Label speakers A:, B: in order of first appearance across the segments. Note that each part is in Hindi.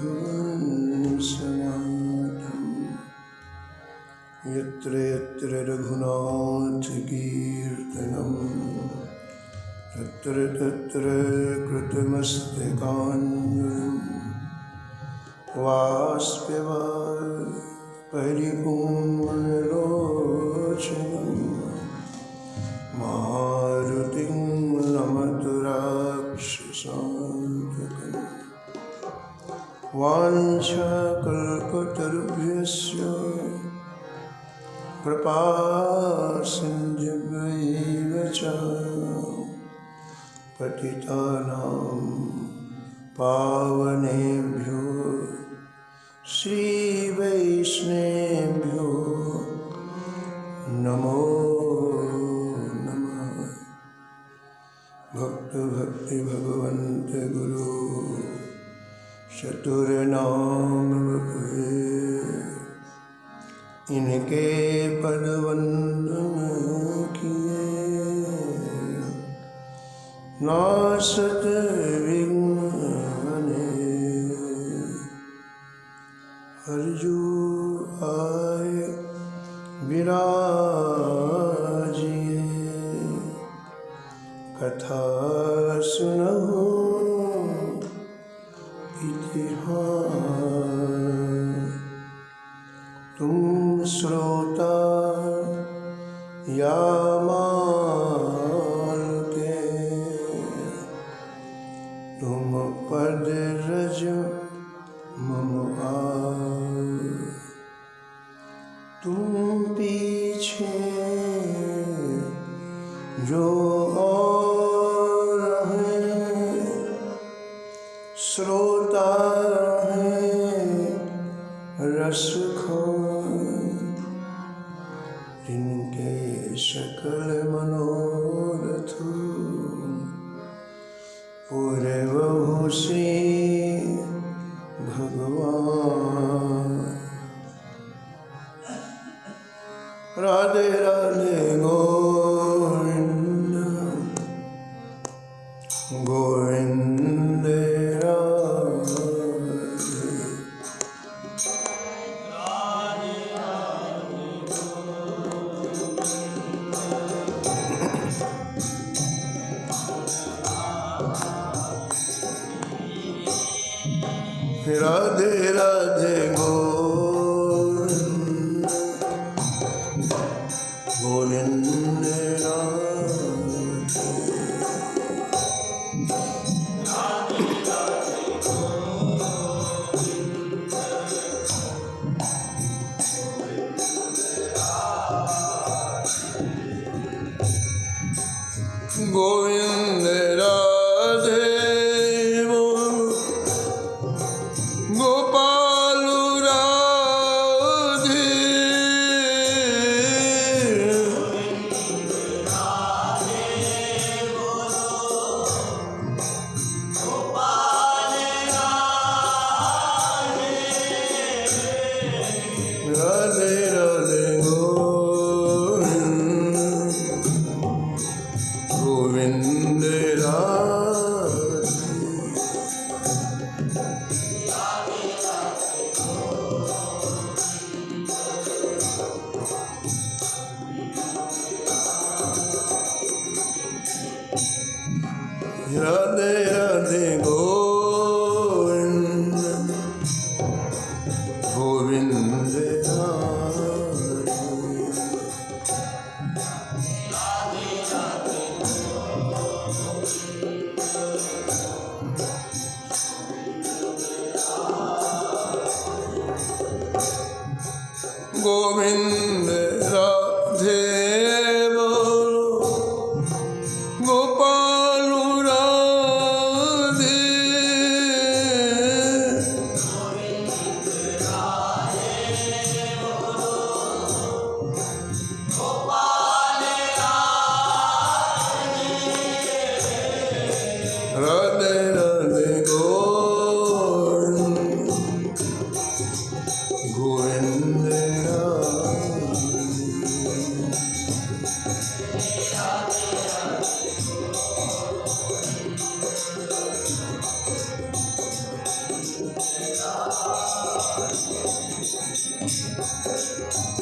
A: भुवन् सनातम् यत्र यत्र रघुनाथकीर्तनं तत्र तत्र कृतमस्तकाञ्जलिं वाष्पवारि परिपूर्णलोचनं मारुतिं नमत राक्षसान्तकम् वाञ्छाकल्पतरुभ्यश्च कृपासिन्धुभ्यैव च पतितानां पावनेभ्यो श्रीवैष्णवेभ्यो नमो नमः। भक्त भक्ति भगवन्त गुरु चतुर्नाम इनके पद वंदन किए नासत विघ्न बने हरजू आय विराजिए कथा सुनहु इतिहास तुम श्रोता या माल के तुम पद रज मम आल तुम पीछे जो और हैं श्रोता हैं रस जिनके सकल मनोरथ पूरे बहु श्री भगवान। राधे राधे गोविंद गोविंद राधे राधे गोविंद गोविंद गोविंद राधे गोपाल राधे राधे राधे गोविंद राधे राधे गोविंद गोविंद गोविंद राधे बोलो गोपाल राधे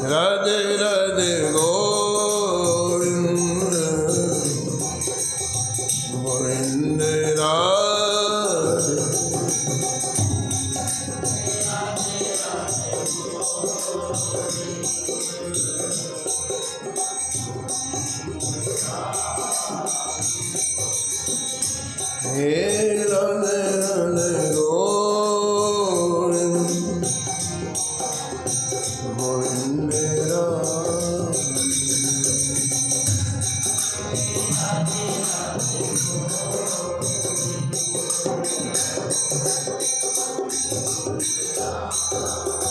A: राधे राधे गोविंद गोविंद राधे हे राधे राधे गोविंद गोविंद राधे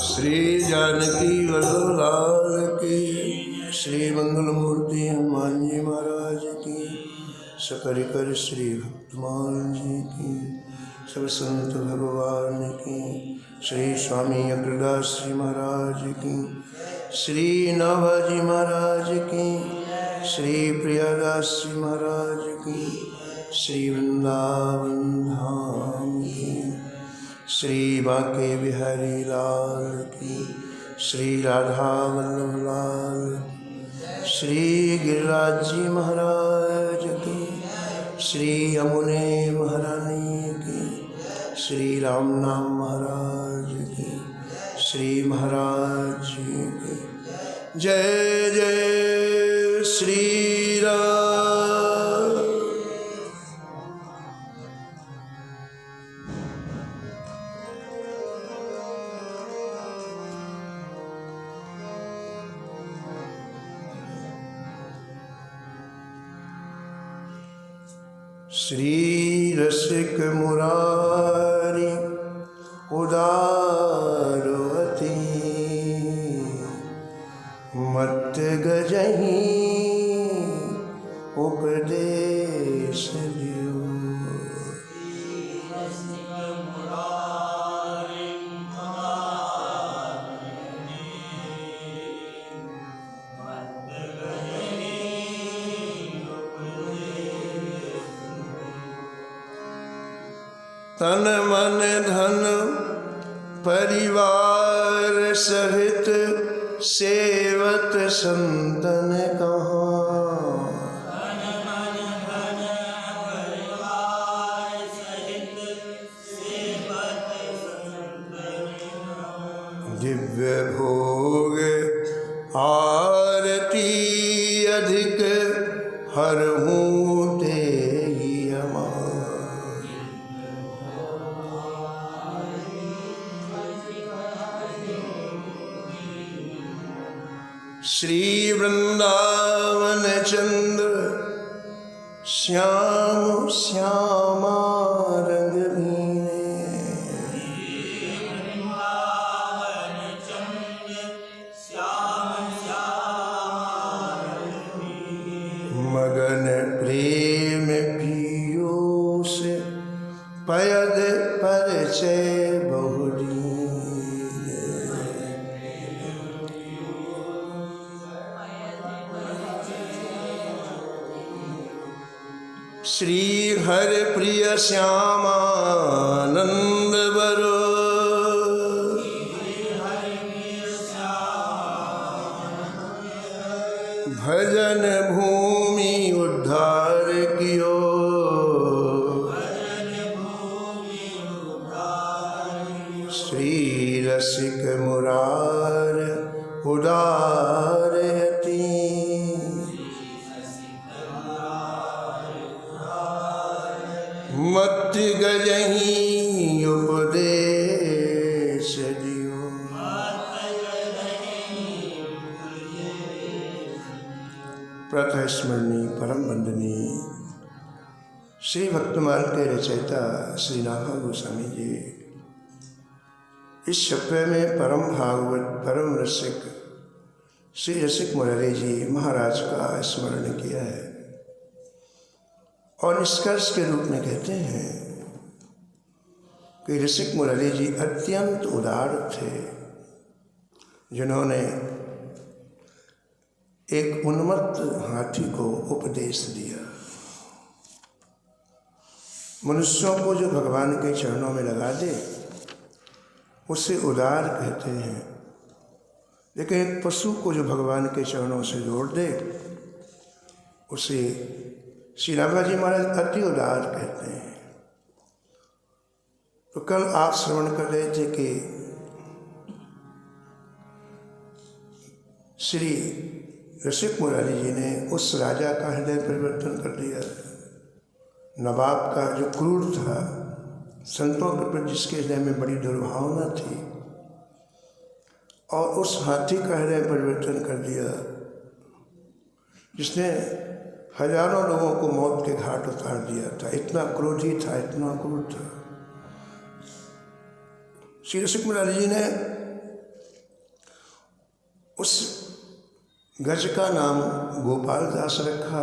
A: श्री जानकी वल्लभ की, श्री मंगल मूर्ति हनुमान जी महाराज की, सकल कर श्री भक्तमान जी की, सब संत भगवान की, श्री स्वामी अग्रदास जी महाराज की, श्री नाभाजी महाराज की, श्री प्रियादास जी महाराज की, श्री वृंदावन धाम की, श्री बांके बिहारी लाल की, श्री राधा वल्लभ लाल, श्री गिरिराज जी महाराज की, श्री यमुने महारानी की, श्री राम नाम महाराज की, श्री महाराज जी की। जय जय श्री राम। श्री रसिक मुरारी उदारवती, मत गजही उपदेश दियो। तन मन धन परिवार सहित सेवत संतन कहाँ। दिव्य भोग आरती अधिक हरहूँ तेहि अमां। श्री वृंदावन चंद्र श्याम श्यामा रंग भीने। मगन प्रेम पीयूष पयद परिचय बहुरी। श्री हरि प्रिय श्यामानंद बरो। भजन भूमि उद्धार कियो। श्री रसिक मुरार उदारयति। मत गजही उपदेश दियो। प्रतः स्मरणीय परम वंदनीय श्री भक्तमाल के रचयिता श्री नाभा गोस्वामी जी इस छप्पे में परम भागवत परम रसिक श्री रसिक मुरारी जी महाराज का स्मरण किया है और निष्कर्ष के रूप में कहते हैं कि रसिक मुरारी जी अत्यंत उदार थे, जिन्होंने एक उन्मत्त हाथी को उपदेश दिया। मनुष्यों को जो भगवान के चरणों में लगा दे उसे उदार कहते हैं, लेकिन एक पशु को जो भगवान के चरणों से जोड़ दे उसे श्री रामाजी महाराज अति उदार कहते हैं। तो कल आप श्रवण कर रहे थे कि श्री रसिक मुरारी जी ने उस राजा का हृदय परिवर्तन कर दिया। नवाब का जो क्रूर था, संतों के प्रति जिसके हृदय में बड़ी दुर्भावना थी, और उस हाथी का हृदय परिवर्तन कर दिया जिसने हजारों लोगों को मौत के घाट उतार दिया था। इतना क्रोधी था, इतना क्रूर था। श्री रसिक मुरारी जी ने उस गज का नाम गोपाल दास रखा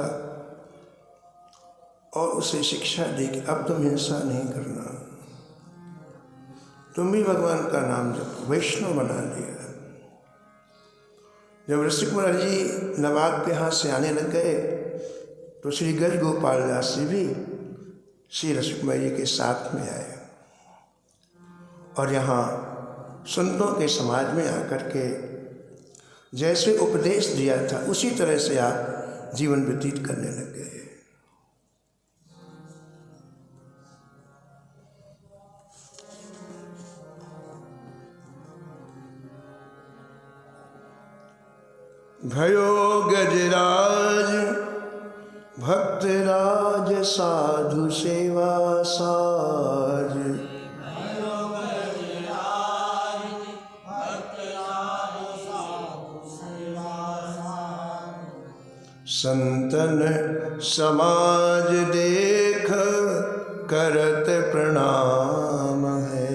A: और उसे शिक्षा दी कि अब तुम हिंसा नहीं करना, तुम भी भगवान का नाम जपो। वैष्णव बना दिया। जब रसिक मुरारी जी नवाब के हाथ से आने लग गए तो श्री गज गोपाल दास जी भी श्री रसिक मुरारी जी के साथ में आए और यहाँ संतों के समाज में आकर के जैसे उपदेश दिया था उसी तरह से आप जीवन व्यतीत करने लग गए। भयो गजराज भक्तराज साधु सेवा साज, संतन समाज देख करत प्रणाम है।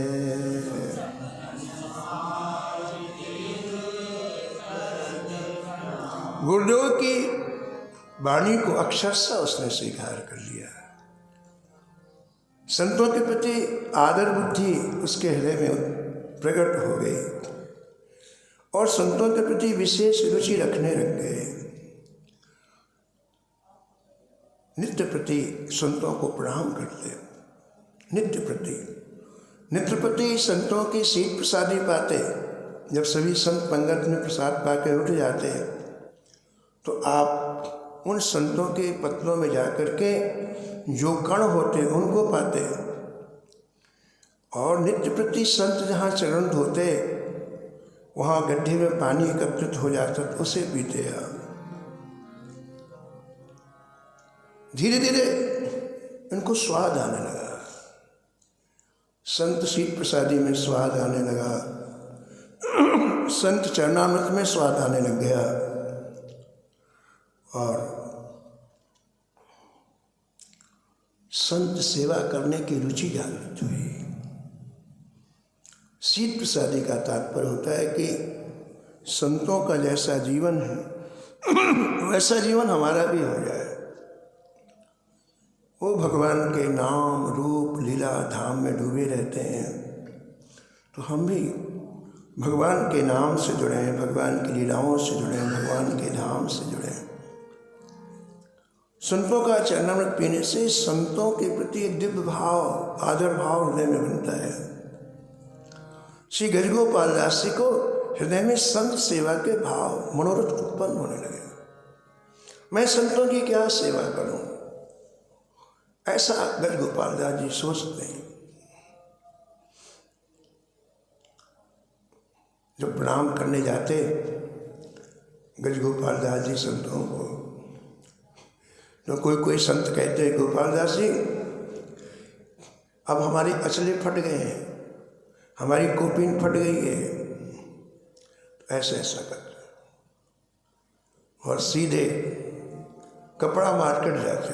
A: गुरुदेव की वाणी को अक्षरशः उसने स्वीकार कर लिया। संतों के प्रति आदर बुद्धि उसके हृदय में प्रकट हो गई और संतों के प्रति विशेष रुचि रखने लग गए। नित्य प्रति संतों को प्रणाम करते, नित्य प्रति संतों की शीत प्रसादी पाते। जब सभी संत पंगत में प्रसाद पाकर उठ जाते तो आप उन संतों के पत्रों में जाकर के जो कण होते उनको पाते और नित्य प्रति संत जहाँ चरण धोते वहाँ गड्ढे में पानी एकत्रित हो जाता तो उसे पीते आप। धीरे धीरे इनको स्वाद आने लगा, संत शीत प्रसादी में स्वाद आने लगा, संत चरणामृत में स्वाद आने लग गया और संत सेवा करने की रुचि जागृत हुई। शीत प्रसादी का तात्पर्य होता है कि संतों का जैसा जीवन है वैसा जीवन हमारा भी हो जाए। वो भगवान के नाम रूप लीला धाम में डूबे रहते हैं तो हम भी भगवान के नाम से जुड़ें, भगवान की लीलाओं से जुड़ें, भगवान के धाम से जुड़ें। संतों का चरणामृत पीने से संतों के प्रति एक दिव्य भाव, आदर भाव हृदय में बनता है। श्री गजगोपाल दास जी को हृदय में संत सेवा के भाव, मनोरथ उत्पन्न होने लगे। मैं संतों की क्या सेवा करूं, ऐसा गजगोपाल दास जी सोचते हैं। जब प्रणाम करने जाते गजगोपाल दास जी संतों को तो कोई संत कहते हैं, गोपाल दास जी अब हमारी अचले फट गए हैं, हमारी कोपीन फट गई है, तो ऐसा करते और सीधे कपड़ा मार्केट जाते।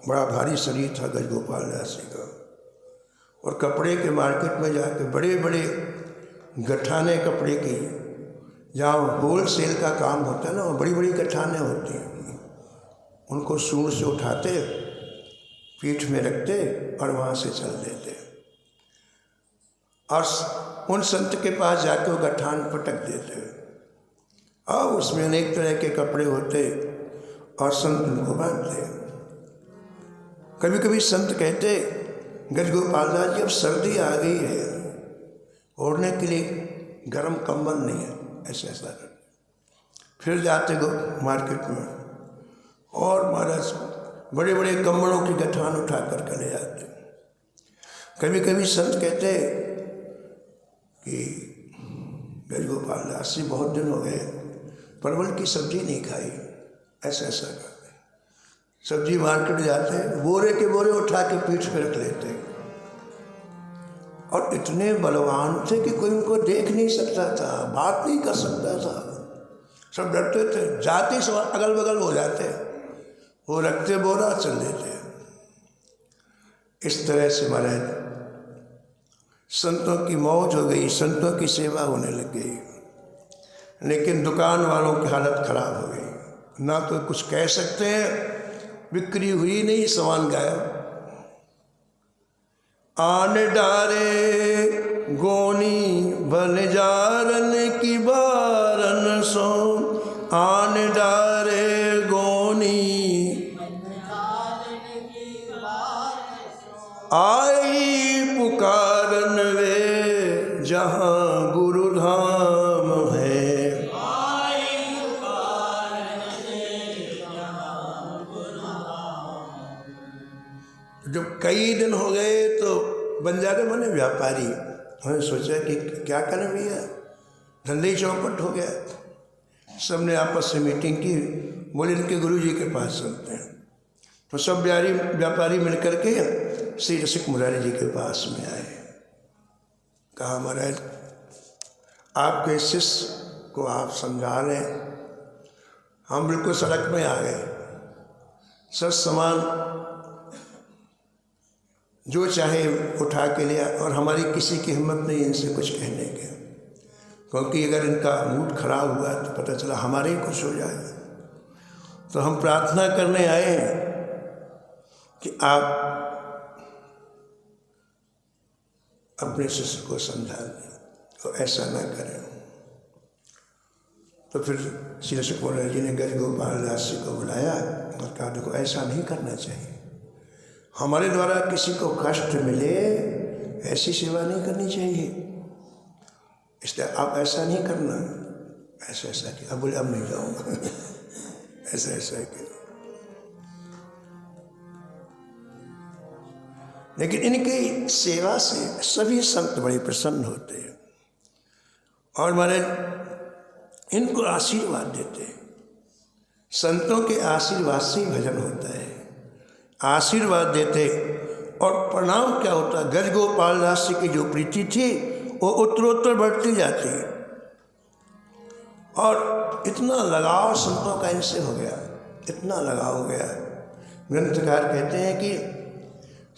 A: बड़ा भारी शरीर था गजगोपाल दास जी का और कपड़े के मार्केट में जाके बड़े बड़े गठाने कपड़े की, जहाँ होल सेल का काम होता है ना, वो बड़ी बड़ी गठाने होती हैं, उनको सूंड से उठाते, पीठ में रखते और वहाँ से चल देते और उन संत के पास जाके वो गठान पटक देते और उसमें अनेक तरह के कपड़े होते और संत उनको बांधते। कभी कभी संत कहते, गजगोपाल दास जी अब सर्दी आ गई है, ओढ़ने के लिए गर्म कंबल नहीं है, ऐसा करते। फिर जाते गो मार्केट में और महाराज बड़े बड़े कम्बलों की गठान उठा कर ले जाते। कभी कभी संत कहते कि गजगोपाल दास जी बहुत दिन हो गए परवल की सब्जी नहीं खाई, ऐसा ऐसा करते। सब्जी मार्केट जाते बोरे के बोरे उठा के पीठ पे रख लेते और इतने बलवान थे कि कोई उनको देख नहीं सकता था, बात नहीं कर सकता था, सब डरते थे। जाते सब अगल बगल हो जाते, वो रखते बोरा चल देते। इस तरह से महाराज संतों की मौज हो गई, संतों की सेवा होने लग गई। लेकिन दुकान वालों की हालत खराब हो गई, ना तो कुछ कह सकते हैं, बिक्री हुई नहीं, सामान गायब। आन डारे गोनी बन जारन की बारन सो, आन डारे गोनी आई पुकारन वे जहाँ गुरु धाम है। जब कई दिन हो गए तो बंजारे बने व्यापारी, हमने सोचा कि क्या करें भैया, धंधे चौपट हो गया। सबने आपस में मीटिंग की, बोले इनके गुरु जी के पास चलते हैं। तो सब व्यापारी मिलकर के श्री रसिक मुरारी जी के पास में आए। कहा महाराज आपके शिष्य को आप समझा लें, हम बिल्कुल सड़क में आ गए, सब सामान जो चाहे उठा के लिया और हमारी किसी की हिम्मत नहीं इनसे कुछ कहने के, क्योंकि अगर इनका मूड खराब हुआ तो पता चला हमारे ही कुछ हो जाएगा। तो हम प्रार्थना करने आए हैं कि आप अपने शिष्य को समझा दें तो ऐसा ना करें। तो फिर श्री रसिक मुरारी जी ने गजगोपाल दास जी को बुलाया और कहा देखो ऐसा नहीं करना चाहिए, हमारे द्वारा किसी को कष्ट मिले ऐसी सेवा नहीं करनी चाहिए, इसलिए आप ऐसा नहीं करना। ऐसा ऐसा किया, अब बोले अब नहीं जाऊँगा ऐसा ऐसा किया। लेकिन इनकी सेवा से सभी संत बड़े प्रसन्न होते हैं और महाराज इनको आशीर्वाद देते हैं। संतों के आशीर्वाद से ही भजन होता है, आशीर्वाद देते। और परिणाम क्या होता है, गजगोपाल दास जी की जो प्रीति थी वो उत्तरोत्तर बढ़ती जाती है और इतना लगाव संतों का इनसे हो गया, इतना लगाव हो गया। ग्रंथकार कहते हैं कि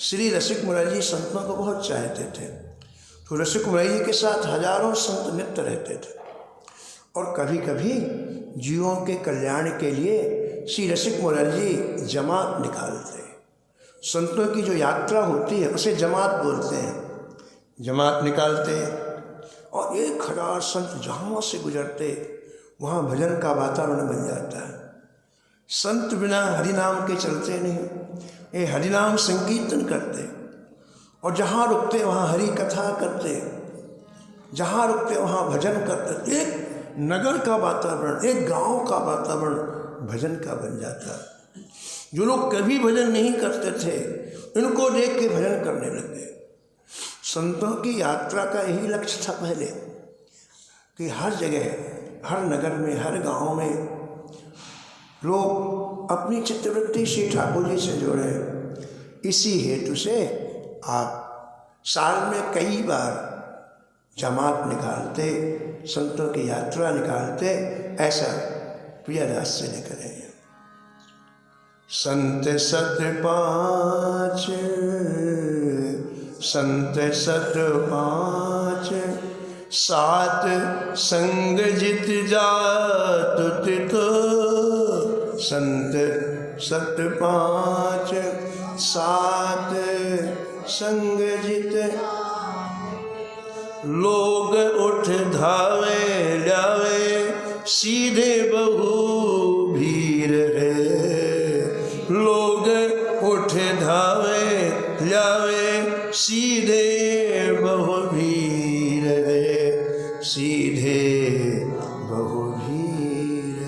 A: श्री रसिक मुरारी जी संतों को बहुत चाहते थे, तो रसिक मुरारी जी के साथ हजारों संत नित्य रहते थे और कभी कभी जीवों के कल्याण के लिए श्री रसिक मुरारी जी जमात निकालते। संतों की जो यात्रा होती है उसे जमात बोलते हैं, जमात निकालते और 1000 संत जहाँ से गुजरते वहाँ भजन का वातावरण बन जाता है। संत बिना हरिनाम के चलते नहीं, ये हरिनाम संकीर्तन करते और जहाँ रुकते वहाँ हरि कथा करते, जहाँ रुकते वहाँ भजन करते। एक नगर का वातावरण, एक गांव का वातावरण भजन का बन जाता। जो लोग कभी भजन नहीं करते थे इनको देख के भजन करने लगे। संतों की यात्रा का यही लक्ष्य था पहले कि हर जगह, हर नगर में, हर गांव में लोग अपनी चित्तवृत्ति श्री ठाकुर जी से जोड़े। इसी हेतु से आप साल में कई बार जमात निकालते, संतों की यात्रा निकालते, ऐसा प्रियदास से ने करें। संत सत 5, संत सत 5, 7 संग जित जात तितो। संत सत 5, 7 संग जित लोग उठ धावे लावे, सीधे बहु भीर है। लोग उठ धावे लावे, सीधे बहु भीर है, सीधे बहु भीर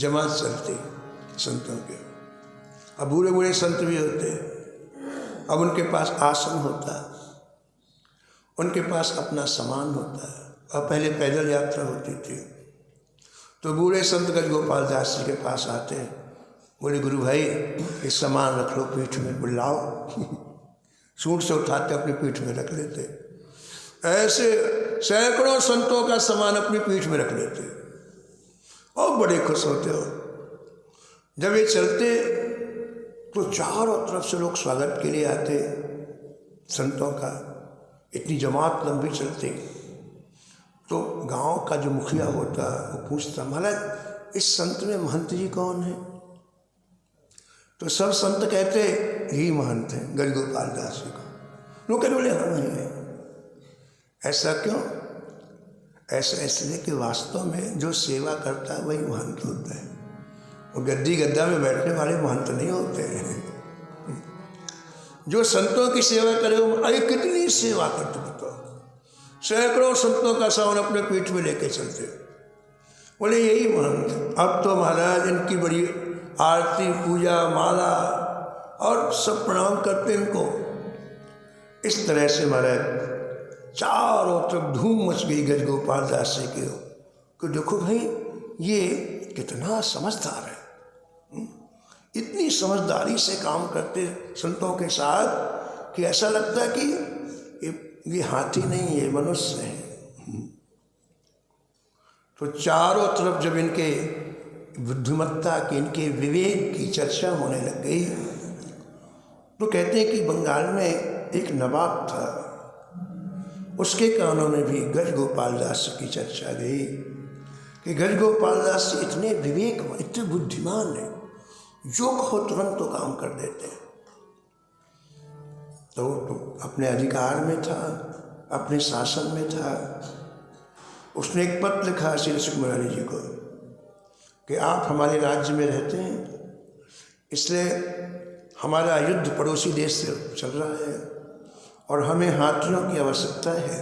A: जमात चलती संतों के। अब बूढ़े बूढ़े संत भी होते हैं, अब उनके पास आसन होता है, उनके पास अपना सामान होता है। अब पहले पैदल यात्रा होती थी, तो बूढ़े संत गजगोपाल दास जी के पास आते हैं, बोले गुरु भाई ये सामान रख लो पीठ में, बोले लाओ सूट से उठाते अपनी पीठ में रख लेते। ऐसे सैकड़ों संतों का सामान अपनी पीठ में रख लेते और बड़े खुश होते हो। जब ये चलते तो चारों तरफ से लोग स्वागत के लिए आते संतों का, इतनी जमात लंबी चलती। तो गांव का जो मुखिया होता वो पूछता, महाराज इस संत में महंत जी कौन है? तो सब संत कहते यही महंत है गजगोपाल दास जी को। लोग कहते बोले हाँ वही है। ऐसा क्यों? ऐसा इसलिए कि वास्तव में जो सेवा करता है वही महंत होता है, वो गद्दी गद्दा में बैठने वाले महंत नहीं होते हैं। जो संतों की सेवा करे वो, अरे कितनी सेवा करते बताओ, सैकड़ों संतों का सामान अपने पीठ में लेके चलते, बोले यही महंत। अब तो महाराज इनकी बड़ी आरती पूजा माला और सब प्रणाम करते इनको। इस तरह से महाराज चारों तरफ धूम मच गई गजगोपाल दास जी की कि देखो भाई ये कितना समझदार है, इतनी समझदारी से काम करते संतों के साथ कि ऐसा लगता है कि ये हाथी नहीं ये मनुष्य है। तो चारों तरफ जब इनके बुद्धिमत्ता की, इनके विवेक की चर्चा होने लग गई, तो कहते हैं कि बंगाल में एक नवाब था, उसके कानों में भी गजगोपाल दास की चर्चा गई कि गजगोपाल दास इतने विवेक, इतने बुद्धिमान है, जो कहो तुरंत तो काम कर देते हैं। तो अपने अधिकार में था, अपने शासन में था। उसने एक पत्र लिखा श्री सुकुमारी जी को कि आप हमारे राज्य में रहते हैं, इसलिए हमारा युद्ध पड़ोसी देश से चल रहा है और हमें हाथियों की आवश्यकता है,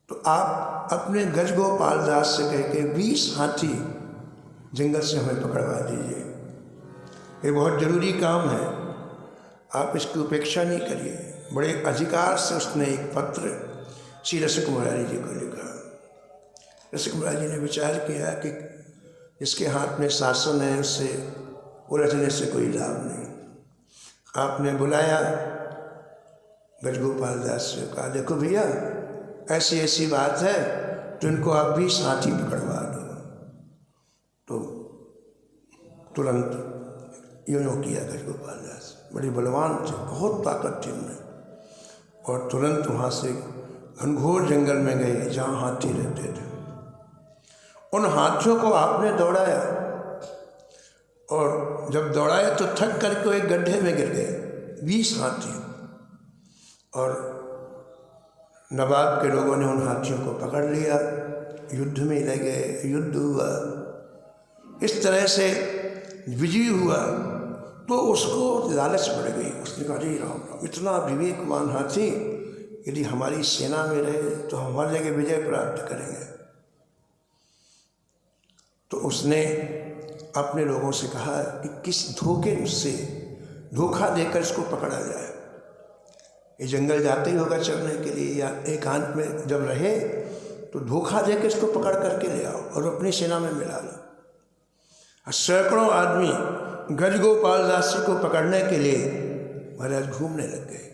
A: तो आप अपने गजगोपाल दास से कह के 20 हाथी जंगल से हमें पकड़वा दीजिए। ये बहुत ज़रूरी काम है, आप इसकी उपेक्षा नहीं करिए। बड़े अधिकार से उसने एक पत्र श्री रसकुमारी जी को लिखा। रसकुमारी जी ने विचार किया कि जिसके हाथ में शासन है उससे उलझने से कोई लाभ नहीं। आपने बुलाया गजगोपाल दास से, कहा देखो भैया ऐसी ऐसी बात है तो इनको आप भी साथी पकड़वा दो। तो तुरंत यूँ किया गजगोपाल दास, बड़े बलवान थे, बहुत ताकत थी उनमें, और तुरंत वहाँ से घनघोर जंगल में गए जहाँ हाथी रहते थे। उन हाथियों को आपने दौड़ाया और जब दौड़ाया तो थक करके एक गड्ढे में गिर गए 20 हाथी, और नवाब के लोगों ने उन हाथियों को पकड़ लिया, युद्ध में लगे, युद्ध हुआ, इस तरह से विजयी हुआ। तो उसको लालच बढ़ गई, उसने कहा अरे राम इतना विवेकवान हाथी यदि हमारी सेना में रहे तो हम हर जगह विजय प्राप्त करेंगे। तो उसने अपने लोगों से कहा कि किस धोखा देकर इसको पकड़ा जाए। ये जंगल जाते ही होगा चढ़ने के लिए या एकांत में जब रहे तो धोखा देकर इसको पकड़ करके ले आओ और अपनी सेना में मिला लो। सैकड़ों आदमी गजगोपाल दास जी को पकड़ने के लिए महाराज घूमने लग गए,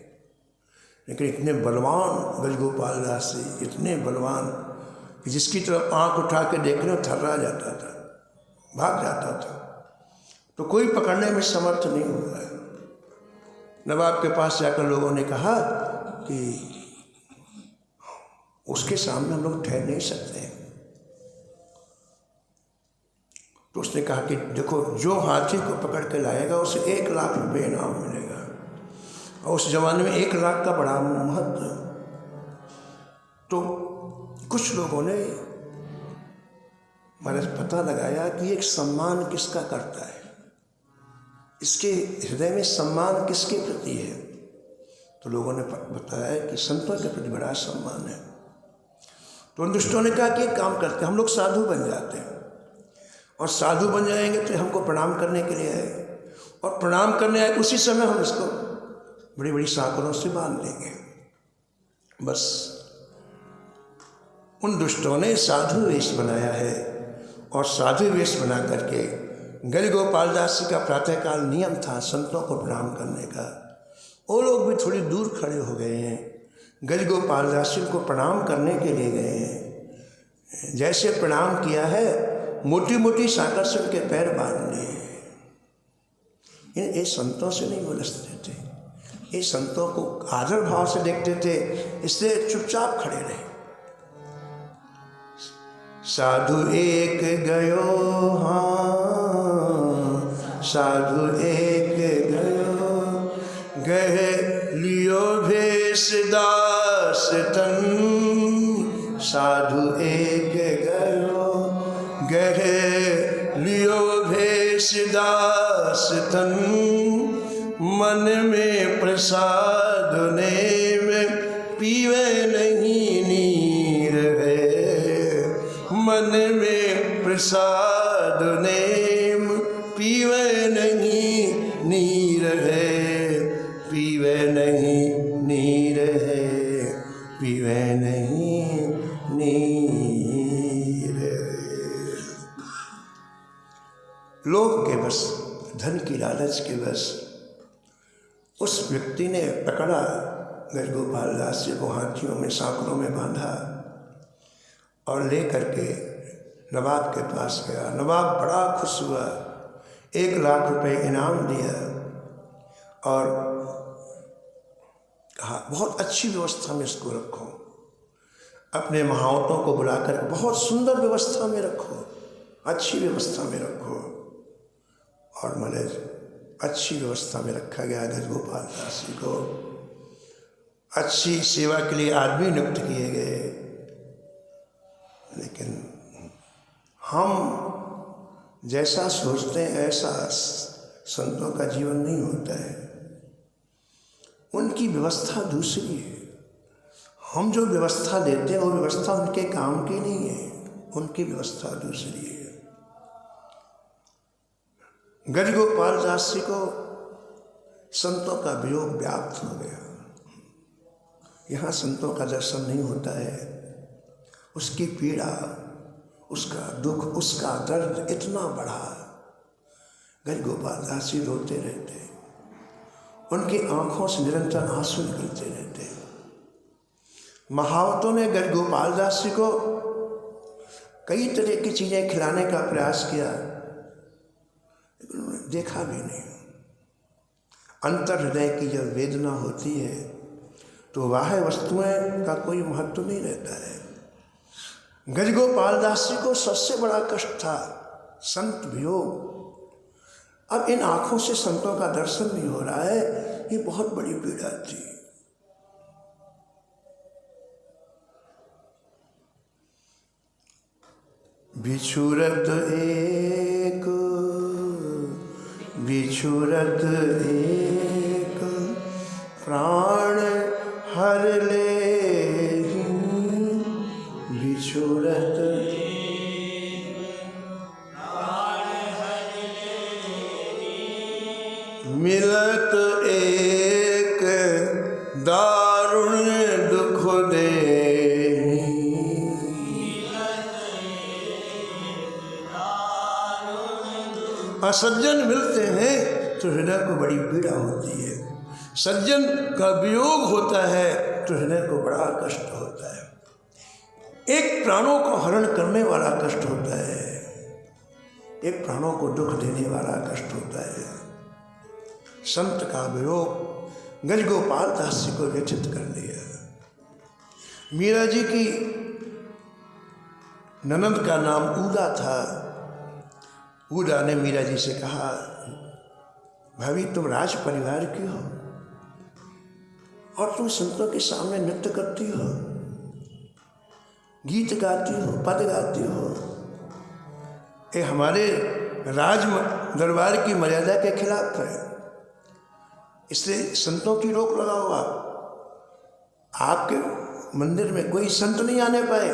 A: लेकिन इतने बलवान गजगोपाल दास जी, इतने बलवान कि जिसकी तरफ आंख उठा के देखने थर्रा जाता था, भाग जाता था, तो कोई पकड़ने में समर्थ नहीं हुआ। नवाब के पास जाकर लोगों ने कहा कि उसके सामने हम लोग ठहर नहीं सकते। तो उसने कहा कि देखो जो हाथी को पकड़ के लाएगा उसे 1 लाख रुपये इनाम मिलेगा, और उस जमाने में 1 लाख का बड़ा महत्व। तो कुछ लोगों ने महाराज पता लगाया कि एक सम्मान किसका करता है, इसके हृदय में सम्मान किसके प्रति है। तो लोगों ने बताया कि संतों के प्रति बड़ा सम्मान है। तो उन दुष्टों ने कहा कि एक काम करते हैं, हम लोग साधु बन जाते हैं, और साधु बन जाएंगे तो हमको प्रणाम करने के लिए आए, और प्रणाम करने आए उसी समय हम इसको बड़ी बड़ी सांकलों से बांध लेंगे। बस उन दुष्टों ने साधु वेश बनाया है, और साधु वेश बना करके गज गोपाल दास जी का प्रातःकाल नियम था संतों को प्रणाम करने का। वो लोग भी थोड़ी दूर खड़े हो गए हैं, गज गोपाल दास जी को प्रणाम करने के लिए गए हैं। जैसे प्रणाम किया है, मोटी मोटी सांकल से उनके पैर बांध लिए। ये संतों से नहीं बोलते थे, ये संतों को आदर भाव से देखते थे, इसलिए चुपचाप खड़े रहे। साधु एक गयो, हाँ साधु एक गयो, गह लियो भेष दास तन। साधु एक गयो, गह लियो भेष दास तन। मन में प्रसाद नेम पीवे नहीं नीर है। मन में प्रसाद नेम पीवे नहीं नीर है। पीवे नहीं नीर है, पीवे नहीं नीर है। लोभ के बस, धन की लालच के बस उस व्यक्ति ने पकड़ा गज गोपाल दास जी को, हाथियों में सांकलों में बांधा और ले करके नवाब के पास गया। नवाब बड़ा खुश हुआ, 1 लाख रुपए इनाम दिया और कहा बहुत अच्छी व्यवस्था में इसको रखो, अपने महावतों को बुलाकर बहुत सुंदर व्यवस्था में रखो, अच्छी व्यवस्था में रखो। और महाराज अच्छी व्यवस्था में रखा गया। गज गोपाल दास जी को अच्छी सेवा के लिए आदमी नियुक्त किए गए। लेकिन हम जैसा सोचते हैं ऐसा संतों का जीवन नहीं होता है। उनकी व्यवस्था दूसरी है। हम जो व्यवस्था देते हैं वो व्यवस्था उनके काम की नहीं है, उनकी व्यवस्था दूसरी है। गज गोपाल दास जी को संतों का वियोग व्याप्त हो गया। यहाँ संतों का दर्शन नहीं होता है। उसकी पीड़ा, उसका दुख, उसका दर्द इतना बढ़ा। गज गोपाल दास जी रोते रहते, उनकी आंखों से निरंतर आंसू निकलते रहते। महावतों ने गज गोपाल दास जी को कई तरह की चीज़ें खिलाने का प्रयास किया, लेकिन उन्होंने देखा भी नहीं। अंतर हृदय की जब वेदना होती है तो बाह्य वस्तुएं का कोई महत्व नहीं रहता है। गज गोपाल दास जी को सबसे बड़ा कष्ट था संत वियोग। अब इन आँखों से संतों का दर्शन नहीं हो रहा है, ये बहुत बड़ी पीड़ा थी। बिछुरत एक, बिछुरत एक, प्राण हर ले। बिछुरत मिलत एक, दारुण दुख दे। असज्जन मिलते हैं तो हृदय को बड़ी पीड़ा होती है। सज्जन का वियोग होता है तो हृदय को बड़ा कष्ट होता है। एक प्राणों को हरण करने वाला कष्ट होता है, एक प्राणों को दुख देने वाला कष्ट होता है। संत का वियोग गज गोपाल दास जी को व्यथित कर दिया। मीरा जी की ननद का नाम ऊदा था। ऊदा ने मीरा जी से कहा, भाभी तुम राज परिवार की हो और तुम संतों के सामने नृत्य करती हो, गीत गाती हो, पद गाती हो, ये हमारे राज दरबार की मर्यादा के खिलाफ है। इसलिए संतों की रोक लगाओ। आपके मंदिर में कोई संत नहीं आने पाए।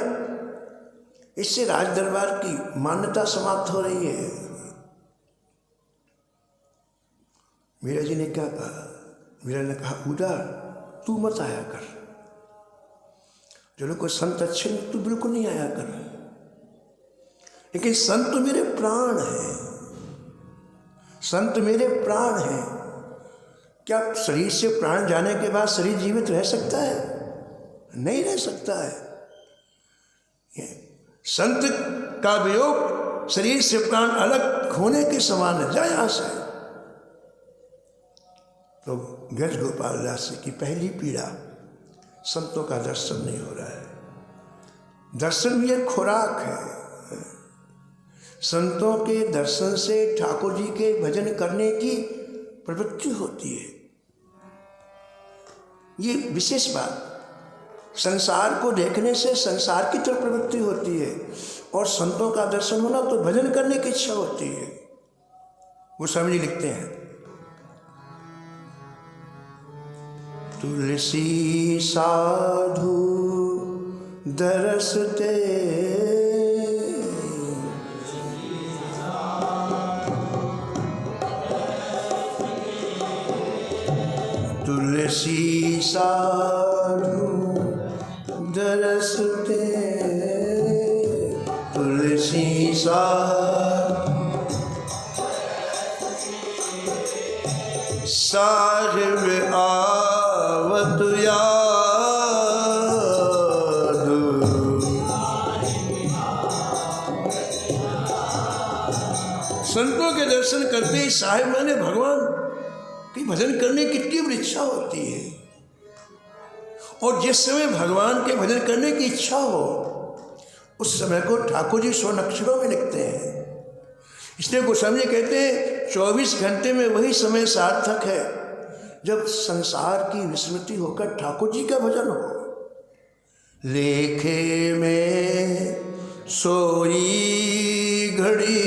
A: इससे राज दरबार की मान्यता समाप्त हो रही है। मीरा जी ने क्या कहा? मीरा ने कहा, उदार तू मत आया कर, जो लोग को संत अच्छे नहीं तू बिल्कुल नहीं आया कर, लेकिन संत तो मेरे प्राण है, संत मेरे प्राण है। क्या शरीर से प्राण जाने के बाद शरीर जीवित रह सकता है? नहीं रह सकता है। संत का वियोग शरीर से प्राण अलग होने के समान है। जा यहां से। तो गज गोपाल दास की पहली पीड़ा, संतों का दर्शन नहीं हो रहा है। दर्शन भी एक खुराक है। संतों के दर्शन से ठाकुर जी के भजन करने की प्रवृत्ति होती है। ये विशेष बात, संसार को देखने से संसार की तरफ प्रवृत्ति होती है, और संतों का दर्शन होना तो भजन करने की इच्छा होती है। गोस्वामी जी लिखते हैं, तुलसी साधु दरसते, तुलसी साधु दरसते, तुलसी साहिब आवत याद। संतों के दर्शन करते ही साहिब माने भगवान की भजन करने की तीव्र इच्छा होती है। और जिस समय भगवान के भजन करने की इच्छा हो, उस समय को ठाकुर जी स्वर्ण अक्षरों में लिखते हैं। इसलिए गोस्वामी जी कहते हैं 24 घंटे में वही समय सार्थक है जब संसार की विस्मृति होकर ठाकुर जी का भजन हो। लेखे में सोई घड़ी,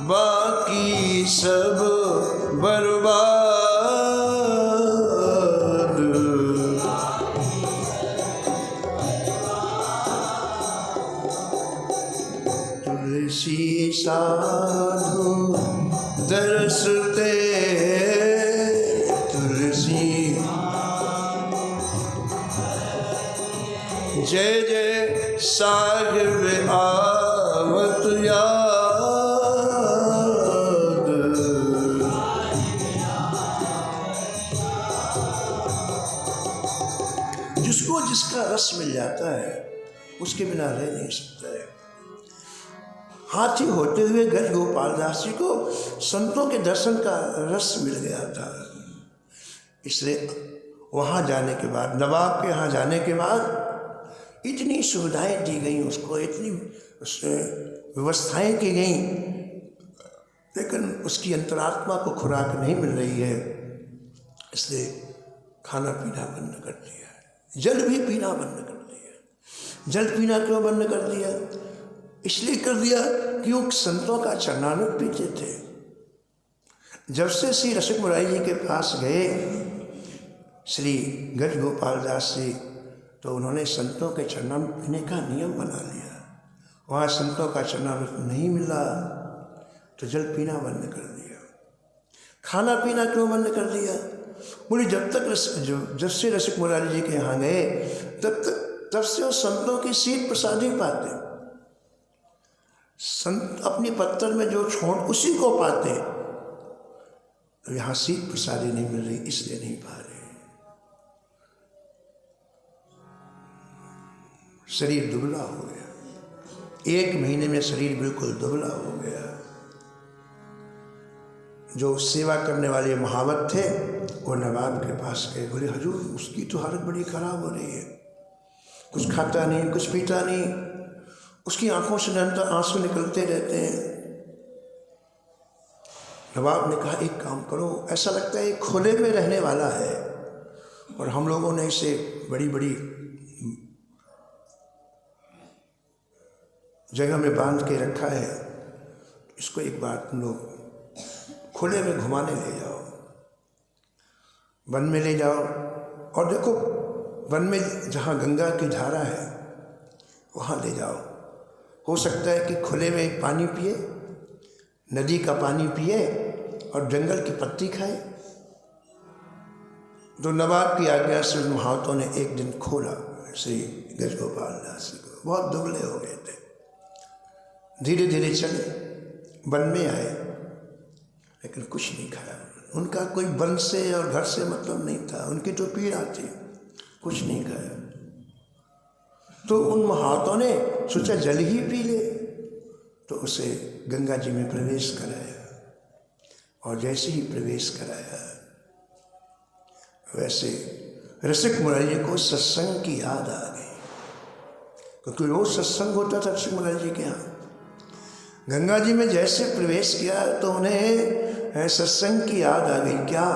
A: बाकी सब बर्बाद। तुलसी साधु दरसते, तुलसी जय जय साहिब आवत याद। जिसको जिसका रस मिल जाता है उसके बिना रह नहीं सकता है। हाथी होते हुए गज गोपाल दास जी को संतों के दर्शन का रस मिल गया था। इसलिए वहाँ जाने के बाद, नवाब के यहाँ जाने के बाद इतनी सुविधाएं दी गई उसको, इतनी व्यवस्थाएं की गई, लेकिन उसकी अंतरात्मा को खुराक नहीं मिल रही है। इसलिए खाना पीना बंद कर दिया, जल भी पीना बंद कर दिया। जल पीना क्यों बंद कर दिया? इसलिए कर दिया कि वो संतों का चरणामृत पीते थे। जब से श्री रसिक मुरारी जी के पास गए श्री गज गोपाल दास जी, तो उन्होंने संतों के चरणामृत पीने का नियम बना लिया। वहाँ संतों का चरणामृत नहीं मिला तो जल पीना बंद कर दिया। खाना पीना क्यों बंद कर दिया? बोले जब से रसिक मुरारी जी के यहाँ गए तब से वो संतों की शीत प्रसादी पाते। संत अपनी पत्तल में जो छोड़ उसी को पाते। तो यहाँ शीत प्रसादी नहीं मिल रही, इसलिए नहीं पा रहे। शरीर दुबला हो गया, 1 महीने में शरीर बिल्कुल दुबला हो गया। जो सेवा करने वाले महावत थे वो नवाब के पास गए, बोले हजूर उसकी तो हालत बड़ी खराब हो रही है, कुछ खाता नहीं, कुछ पीता नहीं, उसकी आंखों से निरंतर आंसू निकलते रहते हैं। नवाब ने कहा एक काम करो, ऐसा लगता है खुले में रहने वाला है और हम लोगों ने इसे बड़ी बड़ी जगह में बांध के रखा है, इसको एक बार तुम लोग खुले में घुमाने ले जाओ। वन में ले जाओ और देखो वन में जहाँ गंगा की धारा है वहाँ ले जाओ। हो सकता है कि खुले में पानी पिए, नदी का पानी पिए और जंगल की पत्ती खाए। तो नवाब की आज्ञा से उन महावतों ने एक दिन खोला श्री गजगोपाल दास जी को। बहुत दुबले हो गए थे, धीरे धीरे चले, वन में आए, लेकिन कुछ नहीं खाया। उनका कोई वन से और घर से मतलब नहीं था, उनकी तो पीड़ा थी, कुछ नहीं खाया। तो उन महावतों ने सोचा जल ही पी ले, तो उसे गंगा जी में प्रवेश कराया। और जैसे ही प्रवेश कराया वैसे रसिक मुरारी जी को सत्संग की याद आ गई, क्योंकि रोज सत्संग होता था रसिक मुरारी जी के यहाँ। गंगा जी में जैसे प्रवेश किया तो उन्हें सत्संग की याद आ गई। क्या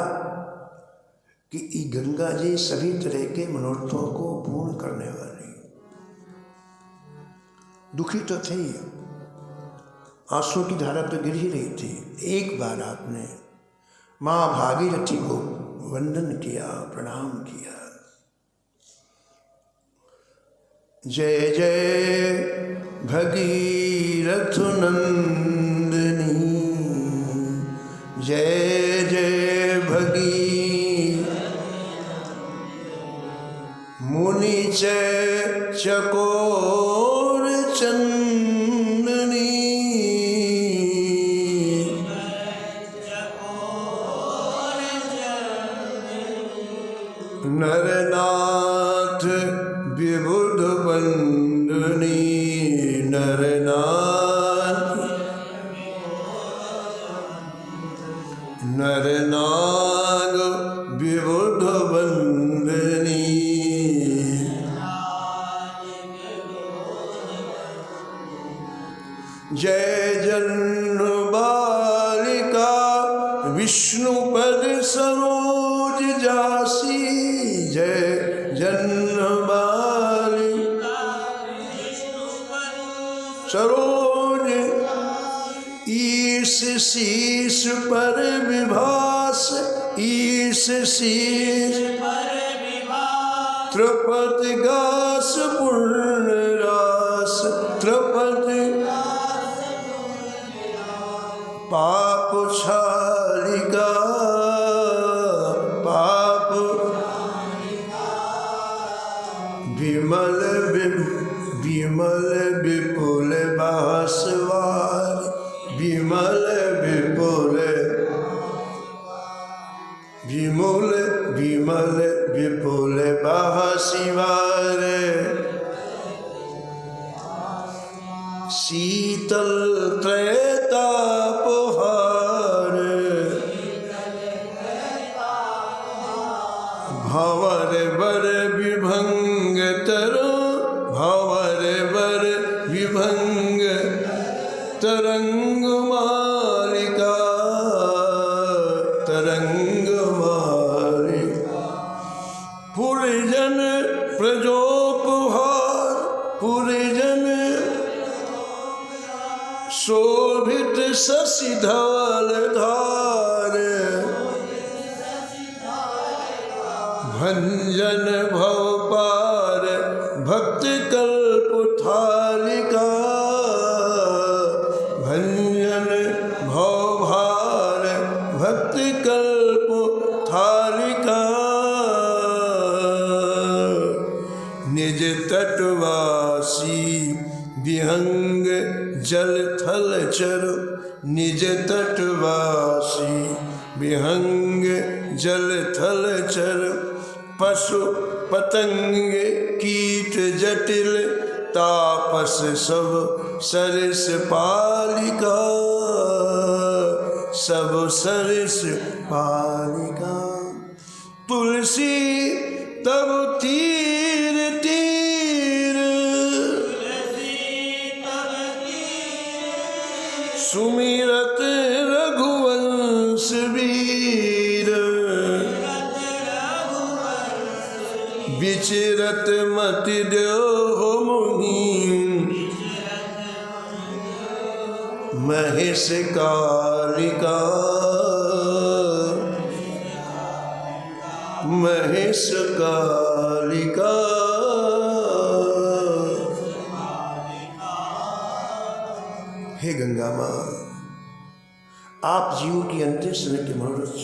A: कि गंगा जी सभी तरह के मनोरथों को पूर्ण करने वाली। दुखी तो थे ही, आंसू की धारा तो गिर ही रही थी। एक बार आपने माँ भागीरथी को वंदन किया, प्रणाम किया। जय जय भगीरथ नंदिनी, जय जय भगी मुनि चकोर चंदनी, नरनाथ विबुध बंदनी, नरनाग विबुध बंदनी, जय जन्म बालिका विष्णुपद सरोज जासी, जय जन्म बालिका सरोज ईश शीश पर विभास, ईश शीश त्रिपति गास पूर्ण रास, त्रिपति पाप छालिका, पाप विमल विमल विपुल बासवार, विमल विपुल विमल विमल विपुल बासिवार, शीतल त्रैतापहार, भंवर बर विभंग तरो, भंवर बर विभंग तरंग मालिका, तरंग मालिका, पुरजन प्रजोपहार, पुरजन शोभित शशि धवल धार, भंजन भव पार भक्त कल्प थालिका, भंजन भव भार भक्त कल्प थालिका, निज तटवासी विहंग जल थल चर, निज तटवासी विहंग जल थल चर, पशु पतंग कीट जटिल तापस सब सरस पालिका, सब सरस पालिका, तुलसी तब तीर तीर, सुमिरत रघुवंश वीर, विचरत मति देहो मुनि, महेश कालिका, महेश कालिका। हे गंगा माँ, आप जीवों की अंतिम समय के मनोरथ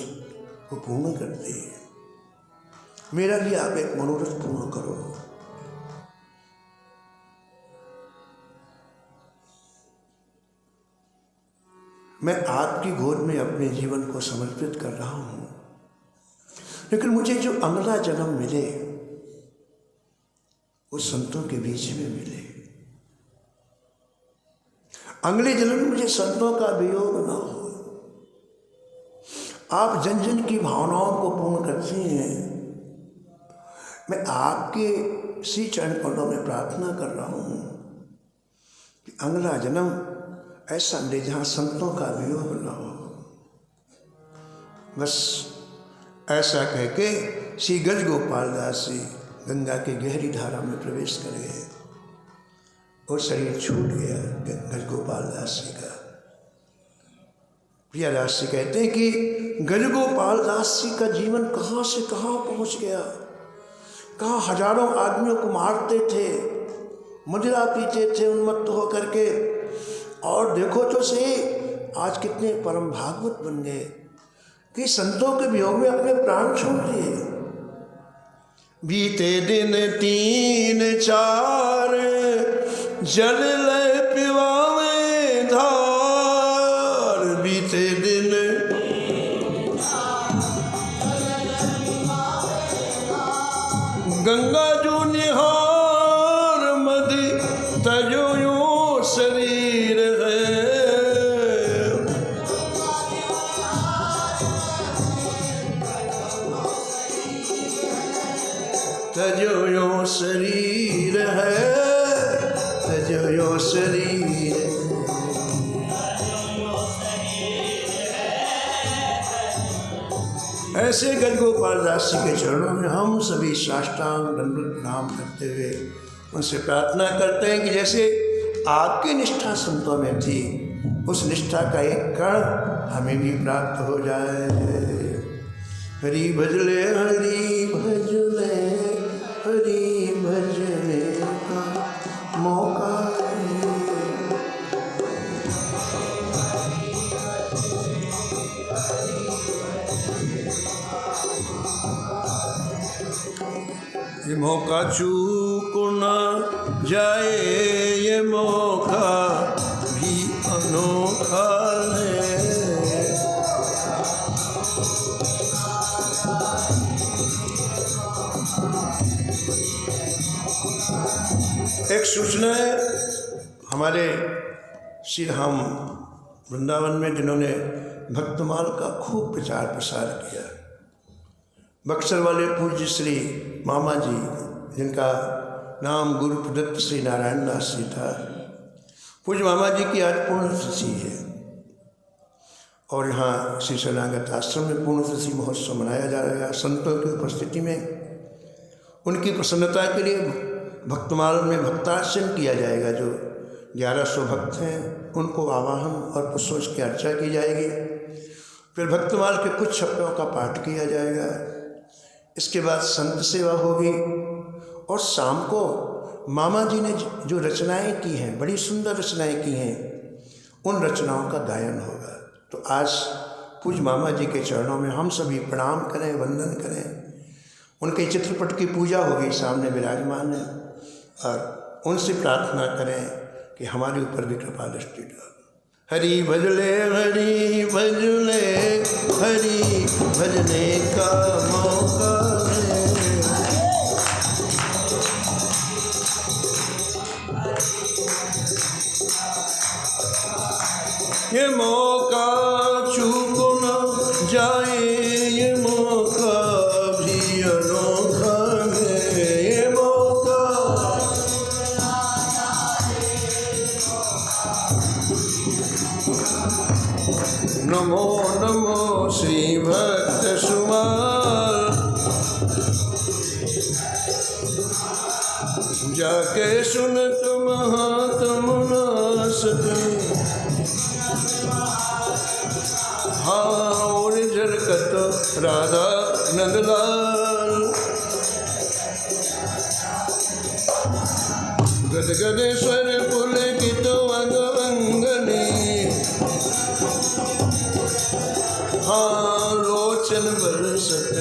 A: को पूर्ण करते हैं, मेरा भी आप एक मनोरथ पूर्ण करो। मैं आपकी गोद में अपने जीवन को समर्पित कर रहा हूँ, लेकिन मुझे जो अगला जन्म मिले वो संतों के बीच में मिले। अगले जन्म में मुझे संतों का वियोग न हो। आप जन जन की भावनाओं को पूर्ण करते हैं। मैं आपके श्री चरण कमलों में प्रार्थना कर रहा हूँ कि अगला जन्म ऐसा मिले जहाँ संतों का वियोग न हो। बस ऐसा कह के श्री गज गोपाल दास जी गंगा के गहरी धारा में प्रवेश कर गए और शरीर छूट गया गज गोपाल दास जी का। प्रियादास जी कहते हैं कि गज गोपाल दास जी का जीवन कहाँ से कहाँ पहुँच गया। कहाँ हजारों आदमियों को मारते थे, मदिरा पीते थे उन्मत्त होकर के, और देखो तो सही आज कितने परम भागवत बन गए कि संतों के वियोग में अपने प्राण छोड़ दिए। बीते दिन 3-4 जल लय पिवावे धार। बीते दिन गंगा जो निहार मदि तजो शरीर है। तजो शरीर है, तजो शरीर। ऐसे गज गोपाल दास जी के चरणों में हम सभी साष्टांग दंडवत प्रणाम करते हुए उनसे प्रार्थना करते हैं कि जैसे आपकी निष्ठा संतों में थी, उस निष्ठा का एक कण हमें भी प्राप्त हो जाए। हरि भजले हरि भजले, हरि भजने का मौका ये मौका चूक न जाए, ये मौका भी अनोखा है। एक सूचना है हमारे श्री राम वृंदावन में, जिन्होंने भक्तमाल का खूब प्रचार प्रसार किया। बक्सर वाले पूज्य श्री मामा जी, जिनका नाम गुरु प्रदत्त श्री नारायण दास जी था, पूज्य मामा जी की आज पुण्यतिथि है और यहाँ श्री शरणागत आश्रम में पुण्यतिथि महोत्सव मनाया जा रहा है। संतों की उपस्थिति में उनकी प्रसन्नता के लिए भक्तमाल में भक्तार्चन किया जाएगा। जो 1100 भक्त हैं उनको आवाहन और पुष्पों की अर्चा की जाएगी। फिर भक्तमाल के कुछ शब्दों का पाठ किया जाएगा। इसके बाद संत सेवा होगी और शाम को मामा जी ने जो रचनाएं की हैं, बड़ी सुंदर रचनाएं की हैं, उन रचनाओं का गायन होगा। तो आज पूज्य मामा जी के चरणों में हम सभी प्रणाम करें, वंदन करें। उनके चित्रपट की पूजा होगी, सामने विराजमान है, और उनसे प्रार्थना करें कि हमारे ऊपर भी कृपा दृष्टि डाल। हरि भजले हरि भजले, हरि भजने का मौका है। ये मौका चूक न जाए, ये मौका भी अनोखा है। ये मौका नमो नमो श्री भक्त सुमार, जाके सुन तुम महात्म न सके। हाँ और झरकत राधा नंदलाल। गदगद स्वर पुलकित अंग अंगनी, हाँ लोचन बरसत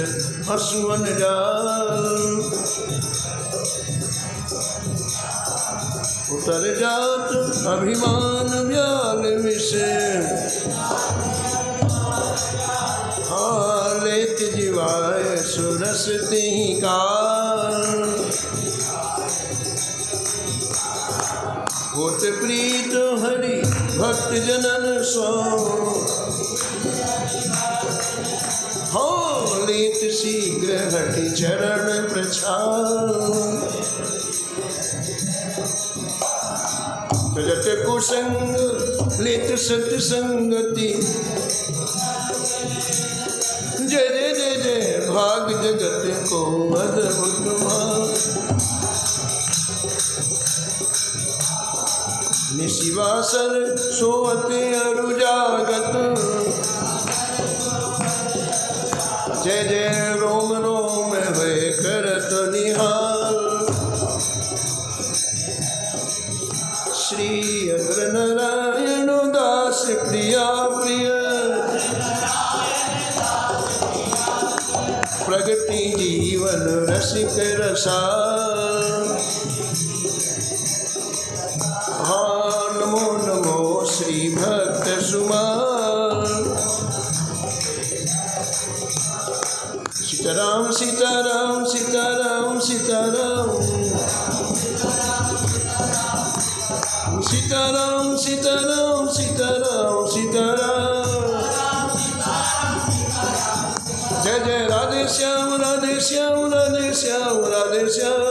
A: हसुअन जाल। उतर जात अभिमान व्याल विषे, हाँ लेत जीवाय सुरस तिहि काल। होत प्रीत हरि भक्त जनन सो, हाँ लेत शीघ्र हटि चरण प्रछाल। तजत कुसंग लेत सत्संगति, जय जय जय जय भाग जगत को अद्भुत मान। निशिवासर सोवते अरु जागत, जय जय रोम रोम वे करत निहाल। श्री अग्र नारायण दास प्रिया प्रिय, प्रगति जीवन रसिक रसाल। हाँ नमो नमो श्री भक्त सुमाल। सीताराम सीताराम सीताराम सीताराम, सीताराम सीताराम सीताराम सीताराम। जय जय राधे श्याम राधे श्याम राधे श्याम राधे श्याम।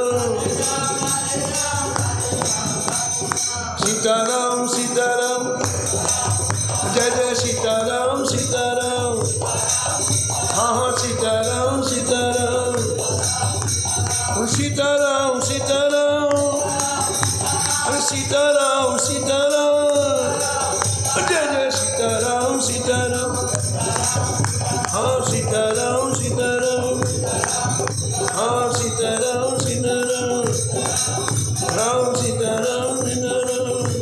A: सीताराम सीताराम, जय जय सीताराम सीताराम, हाँ हाँ सीताराम सीताराम। सीताराम सीताराम, सीताराम सीताराम, जय